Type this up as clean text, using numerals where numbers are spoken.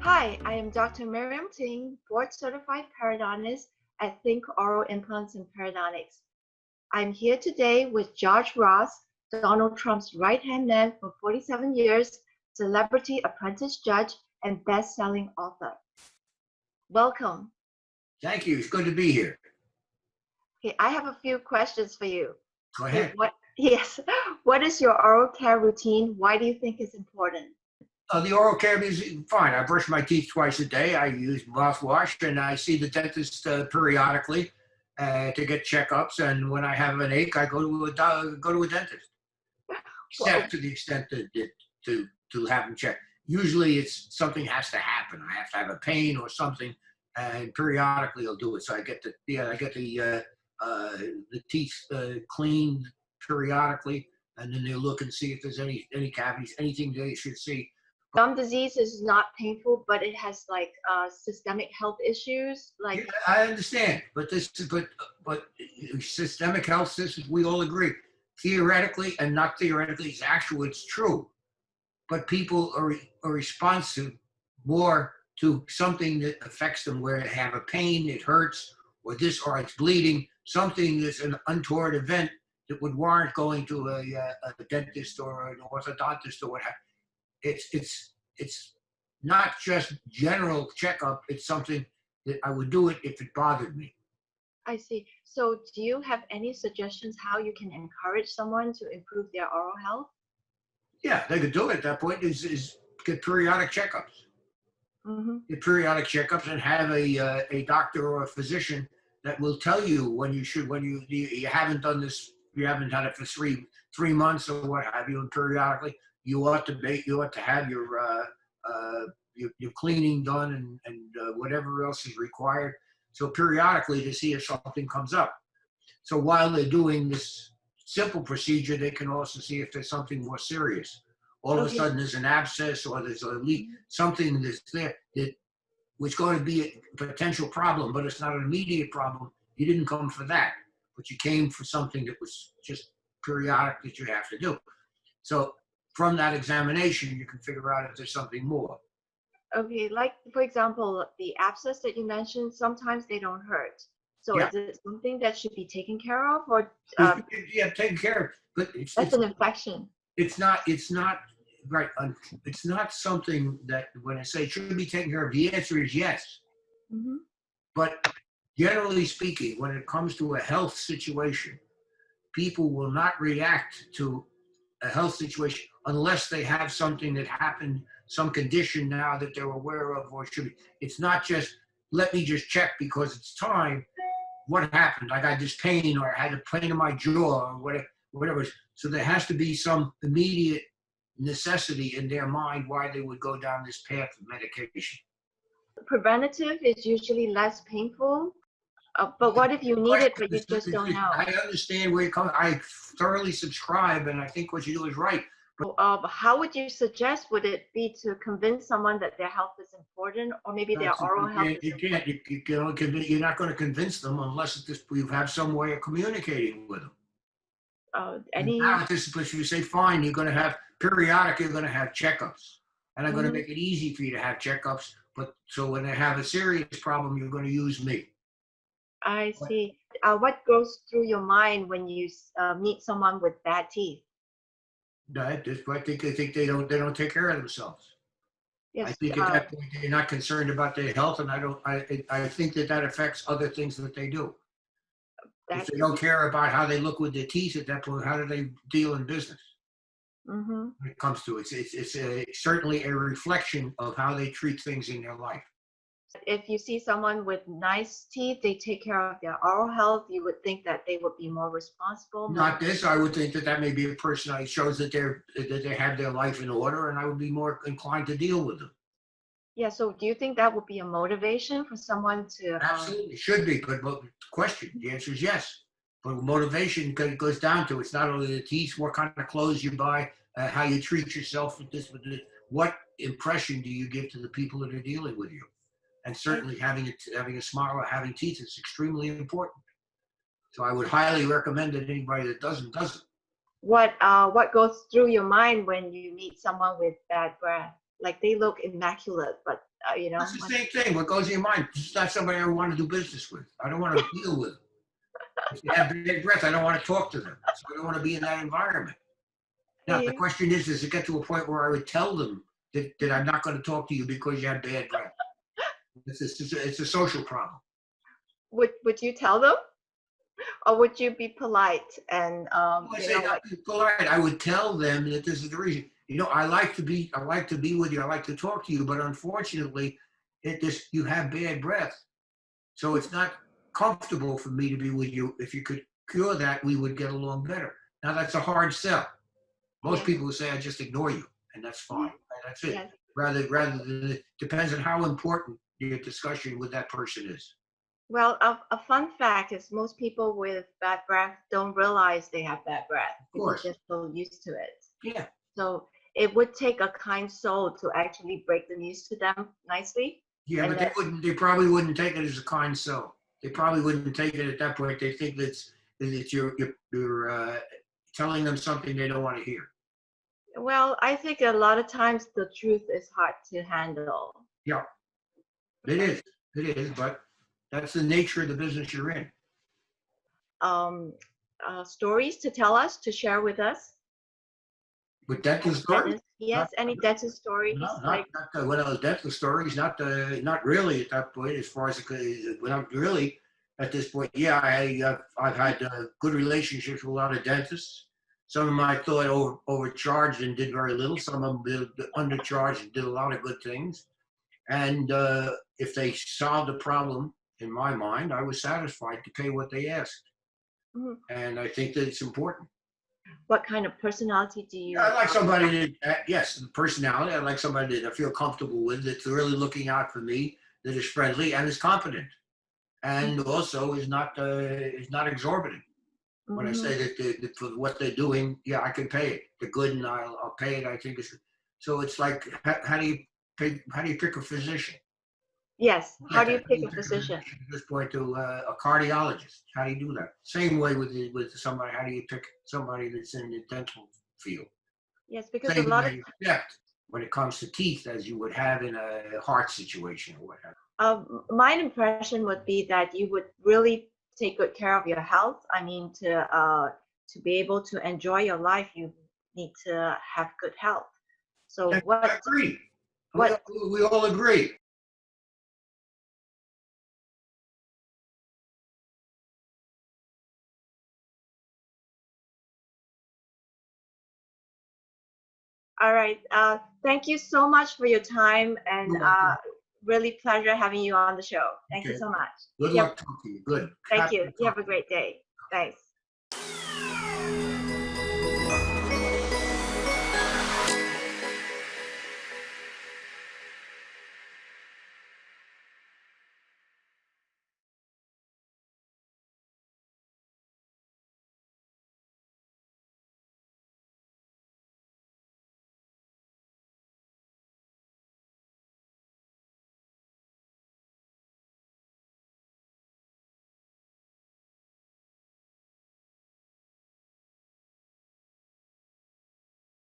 Hi, I am Dr. Miriam Ting, board-certified periodontist at Think Oral Implants and Periodontics. I'm here today with George Ross, Donald Trump's right-hand man for 47 years, celebrity apprentice judge, and best-selling author. Welcome. Thank you. It's good to be here. Okay, I have a few questions for you. Go ahead. What is your oral care routine? Why do you think it's important? The oral care is fine. I brush my teeth twice a day. I use mouthwash, and I see the dentist periodically to get checkups. And when I have an ache, I go to a dentist. Except to the extent that to have them checked. Usually, it's something has to happen. I have to have a pain or something, and periodically I'll do it. So I get the teeth cleaned periodically, and then they look and see if there's any cavities, anything they should see. Gum disease is not painful, but it has like systemic health issues. Yeah, I understand, but systemic health systems, we all agree, theoretically and not theoretically, it's actual, it's true. But people are responsive more to something that affects them, where they have a pain, it hurts, or it's bleeding, something that's an untoward event that would warrant going to a dentist or an orthodontist or what have you. It's not just general checkup. It's something that I would do it if it bothered me. I see. So do you have any suggestions how you can encourage someone to improve their oral health? Yeah, they could do it at that point is get periodic checkups. Mm-hmm. Get periodic checkups and have a doctor or a physician that will tell you when you haven't done this, you haven't done it for three months or what have you, and periodically you ought to have your cleaning done and whatever else is required. So periodically to see if something comes up. So while they're doing this simple procedure, they can also see if there's something more serious. All of a sudden there's an abscess or there's a leak, something that's there that was going to be a potential problem, but it's not an immediate problem. You didn't come for that, but you came for something that was just periodic that you have to do. So from that examination, you can figure out if there's something more. Okay, like for example, the abscess that you mentioned, sometimes they don't hurt. So Yeah. Is it something that should be taken care of, or yeah, taken care of? But that's an infection? It's not right. It's not something that when I say it should be taken care of, the answer is yes. Mm-hmm. But generally speaking, when it comes to a health situation, people will not react to a health situation unless they have something that happened, some condition now that they're aware of or should be. It's not just, let me just check because it's time. What happened? I got this pain or I had a pain in my jaw or whatever. So there has to be some immediate necessity in their mind why they would go down this path of medication. Preventative is usually less painful, but what if you need it, but you just don't know? I understand where you're coming. I thoroughly subscribe, and I think what you do is right. How would you suggest would it be to convince someone that their health is important, or maybe their oral health is important? You're not going to convince them unless you have some way of communicating with them. Now at this place, you say, fine, you're going to have periodic, you're going to have checkups, and I'm going to make it easy for you to have checkups. But so when they have a serious problem, you're going to use me. I see. What goes through your mind when you meet someone with bad teeth? I think they don't take care of themselves. Yes, I think at that point they're not concerned about their health, and I think that affects other things that they do. If they don't care about how they look with their teeth at that point, how do they deal in business? Mm-hmm. When it comes to it, it's certainly a reflection of how they treat things in their life. If you see someone with nice teeth, they take care of their oral health, you would think that they would be more responsible. Not this. I would think that may be a person that shows that they have their life in order, and I would be more inclined to deal with them. Yeah. So do you think that would be a motivation for someone to? Absolutely should be. But the answer is yes. But motivation goes down to it's not only the teeth, what kind of clothes you buy, how you treat yourself with this, what impression do you give to the people that are dealing with you? And certainly having a smile or having teeth is extremely important. So I would highly recommend that anybody that doesn't. What goes through your mind when you meet someone with bad breath? Like they look immaculate, but you know. That's the same thing. What goes in your mind? It's not somebody I want to do business with. I don't want to deal with them. If they have bad breath, I don't want to talk to them. So I don't want to be in that environment. Now, the Yeah. question is, does it get to a point where I would tell them that I'm not going to talk to you because you have bad breath? It's a social problem. Would you tell them, or would you be polite and I you say know, not like, be polite. I would tell them that this is the reason. I like to be with you. I like to talk to you, but unfortunately, you have bad breath, so it's not comfortable for me to be with you. If you could cure that, we would get along better. Now that's a hard sell. Most yeah, people would say I just ignore you, and that's fine. yeah, And that's it. yes. Rather than it depends on how important your discussion with that person is. Well, a fun fact is most people with bad breath don't realize they have bad breath Of because course. they're so used to it. Yeah. So it would take a kind soul to actually break the news to them nicely. Yeah, And but then, they probably wouldn't take it as a kind soul. They probably wouldn't take it at that point. They think that you're telling them something they don't want to hear. well, I think a lot of times the truth is hard to handle. Yeah, it Okay. is. It is, but that's the nature of the business you're in. Um, Stories to tell us, to share with us. With dental Any stories, dentist, yes, not any dentist stories like, not one of those dental stories. Not really at that point. As far as not really at this point. Yeah, I've had good relationships with a lot of dentists. Some of them I thought overcharged and did very little. Some of them undercharged and did a lot of good things. And if they solved a problem, in my mind, I was satisfied to pay what they asked. mhm, And I think that it's important. what kind of personality do Yeah, I you like somebody that, yes, the personality. I like somebody that I feel comfortable with, that's really looking out for me, that is friendly and is competent, and also is not exorbitant. When I mhm. say that for what they're doing, yeah, I can pay it. They're good, and I'll pay it. I think it's so. It's like how do you pay? How do you pick a physician? Yes, You how get do you that. How do pick you a pick a physician? physician at this point to a cardiologist? How do you do that? Same way with somebody. How do you pick somebody that's in the dental field? Yes, because a Same lot of way, yeah, when it comes to teeth as you would have in a heart situation or whatever. my impression would be that you would really take good care of your health. I mean, to be able to enjoy your life, you need to have good health. So And I agree. We, what we all agree. All right. Thank you so much for your time, and You're welcome. really pleasure having you on the show. Thank you Okay. so much. Good Yep. luck talking to you. Good. Thank Happy you. to You have talk a to you. great day. Thanks.